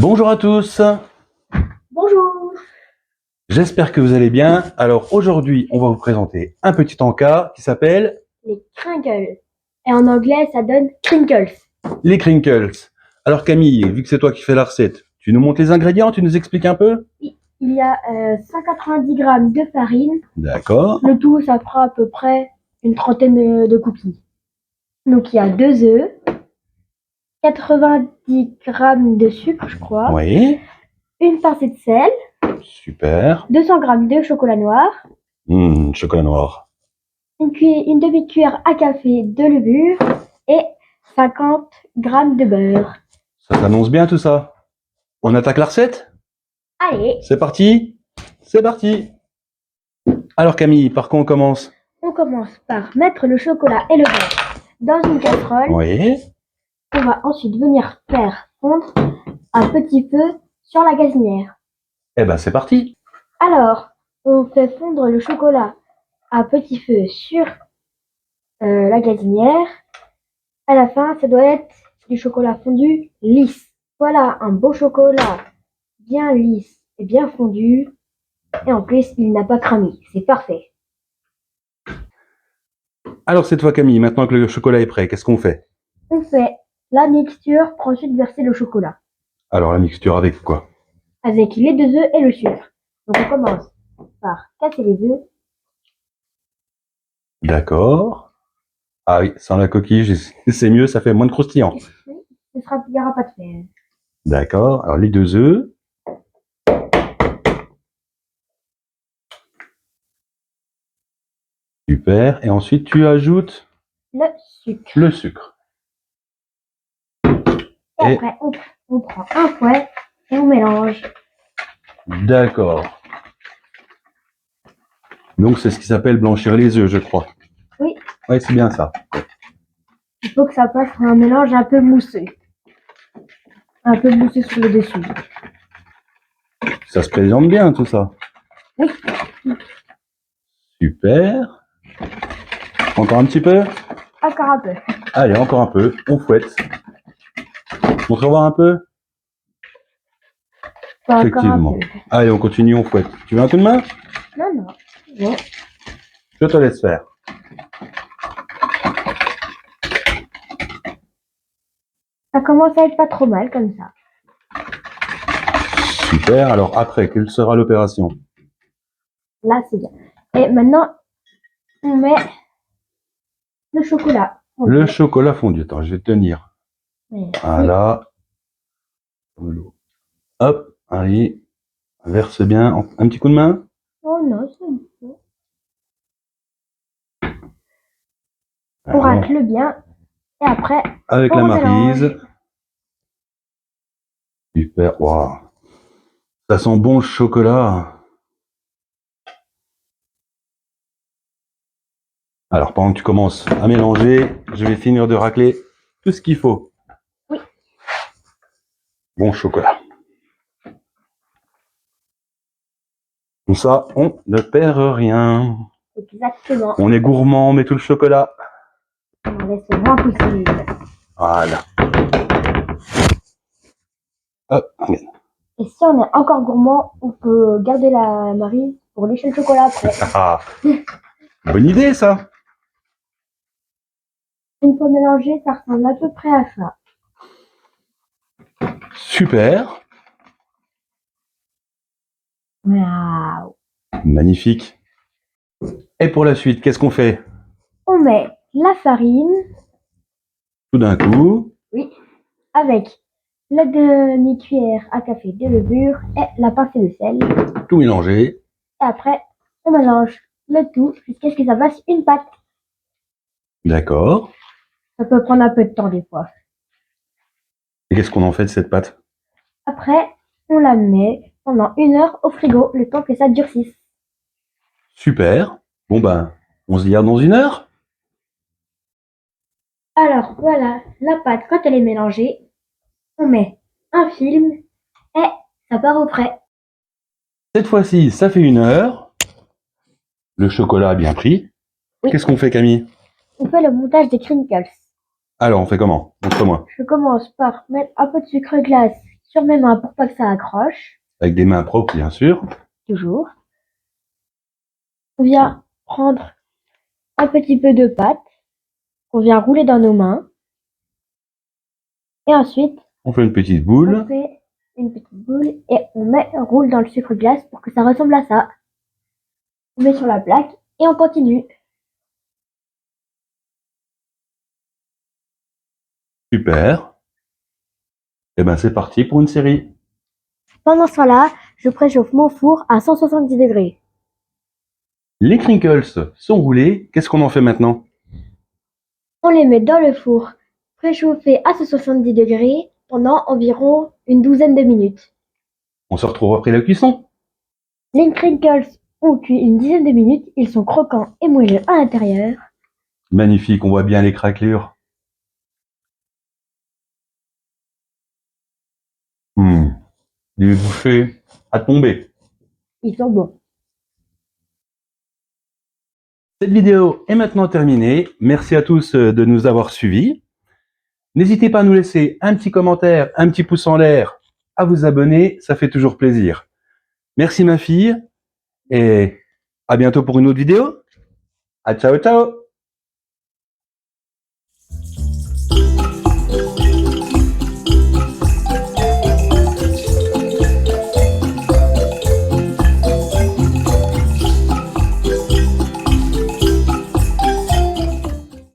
Bonjour à tous, Bonjour. j'espère que vous allez bien. Alors aujourd'hui, on va vous présenter un petit encas qui s'appelle Les Crinkles. Et en anglais, ça donne Crinkles. les Crinkles. Alors Camille, vu que c'est toi qui fais la recette, tu nous montres les ingrédients, tu nous expliques un peu? Il y a 190 grammes de farine. D'accord, Le tout, ça fera à peu près une trentaine de cookies. Donc il y a 2 œufs, 90 grammes de sucre, je crois, oui, une pincée de sel, super. 200 grammes de chocolat noir, Chocolat noir. une demi-cuillère à café de levure et 50 grammes de beurre. Ça s'annonce bien tout ça. On attaque la recette? Allez, C'est parti? C'est parti. Alors Camille, par quoi on commence? on commence par mettre le chocolat et le beurre dans une casserole. Oui, On va ensuite venir faire fondre à petit feu sur la gazinière. eh ben c'est parti. Alors, on fait fondre le chocolat à petit feu sur la gazinière. À la fin, ça doit être du chocolat fondu lisse. Voilà, un beau chocolat bien lisse et bien fondu. Et en plus, il n'a pas cramé. C'est parfait. Alors c'est toi Camille, maintenant que le chocolat est prêt, qu'est-ce qu'on fait? On fait la mixture pour ensuite verser le chocolat Alors la mixture avec quoi? avec les 2 œufs et le sucre. Donc on commence par casser les œufs. D'accord. Ah oui, sans la coquille, c'est mieux, ça fait moins de croustillant. Il n'y aura pas de fer. D'accord. Alors les 2 œufs. Super. Et ensuite, tu ajoutes Le sucre. le sucre. Et Et- après, on prend un fouet et on mélange. D'accord. Donc c'est ce qui s'appelle blanchir les œufs, je crois. Oui. Oui, c'est bien ça. Il faut que ça passe un mélange un peu mousseux. Un peu mousseux sur le dessus. Ça se présente bien tout ça. Oui. Super. Encore un petit peu? Encore un peu. Allez, encore un peu. On fouette. Montre voir un peu? Encore Effectivement. un peu. Allez, on continue, on fouette. Tu veux un coup de main? Non, non. Bon. Je te laisse faire. Ça commence à être pas trop mal comme ça. Super. Alors après, quelle sera l'opération? Là, c'est bien. Et maintenant, on met le chocolat. Le chocolat fondu. Attends, je vais tenir. Merci. Voilà. Hop, allez, verse bien. Un petit coup de main. Oh non, c'est bon. On Alors, racle bien. Et après, avec on la mélange. maryse. Super. Waouh. Ça sent bon le chocolat. Alors, pendant que tu commences à mélanger, je vais finir de racler tout ce qu'il faut. Oui. Bon chocolat. Comme ça, on ne perd rien. Exactement. On est gourmand, on met tout le chocolat. On laisse le moins possible. Voilà. Hop. Et si on est encore gourmand, on peut garder la maryse pour lécher le chocolat après. Ah, bonne idée ça. Une fois mélangé, ça ressemble à peu près à ça. Super. Waouh! Magnifique. Et pour la suite, qu'est-ce qu'on fait? On met la farine, Tout d'un coup. oui, avec la demi-cuillère à café de levure et la pincée de sel. Tout mélanger. Et après, on mélange le tout jusqu'à ce que ça fasse une pâte. D'accord. Ça peut prendre un peu de temps des fois. Et qu'est-ce qu'on en fait de cette pâte? Après, on la met pendant 1 heure au frigo, le temps que ça durcisse. Super. Bon ben, on se dit à dans 1 heure. Alors voilà, la pâte, quand elle est mélangée, on met un film et ça part au frais. Cette fois-ci, ça fait 1 heure. Le chocolat a bien pris. Oui. Qu'est-ce qu'on fait, Camille? On fait le montage des crinkles. Alors, on fait comment? Montre-moi. Je commence par mettre un peu de sucre glace sur mes mains pour pas que ça accroche, Avec des mains propres, bien sûr. toujours. On vient prendre un petit peu de pâte qu'on vient rouler dans nos mains. Et ensuite, On fait une petite on boule. fait une petite boule et on roule dans le sucre glace pour que ça ressemble à ça. On met sur la plaque et on continue. Super. Et ben c'est parti pour une série. Pendant ce temps-là, je préchauffe mon four à 170 degrés. Les crinkles sont roulés. Qu'est-ce qu'on en fait maintenant? On les met dans le four préchauffé à 170 degrés pendant environ une douzaine de minutes. On se retrouve après la cuisson. Les crinkles ont cuit une dizaine de minutes, ils sont croquants et moelleux à l'intérieur. Magnifique, on voit bien les craquelures. Du boucher à tomber. Ils sont bons. Cette vidéo est maintenant terminée. Merci à tous de nous avoir suivis. N'hésitez pas à nous laisser un petit commentaire, un petit pouce en l'air, à vous abonner, ça fait toujours plaisir. Merci ma fille et à bientôt pour une autre vidéo. À ciao ciao.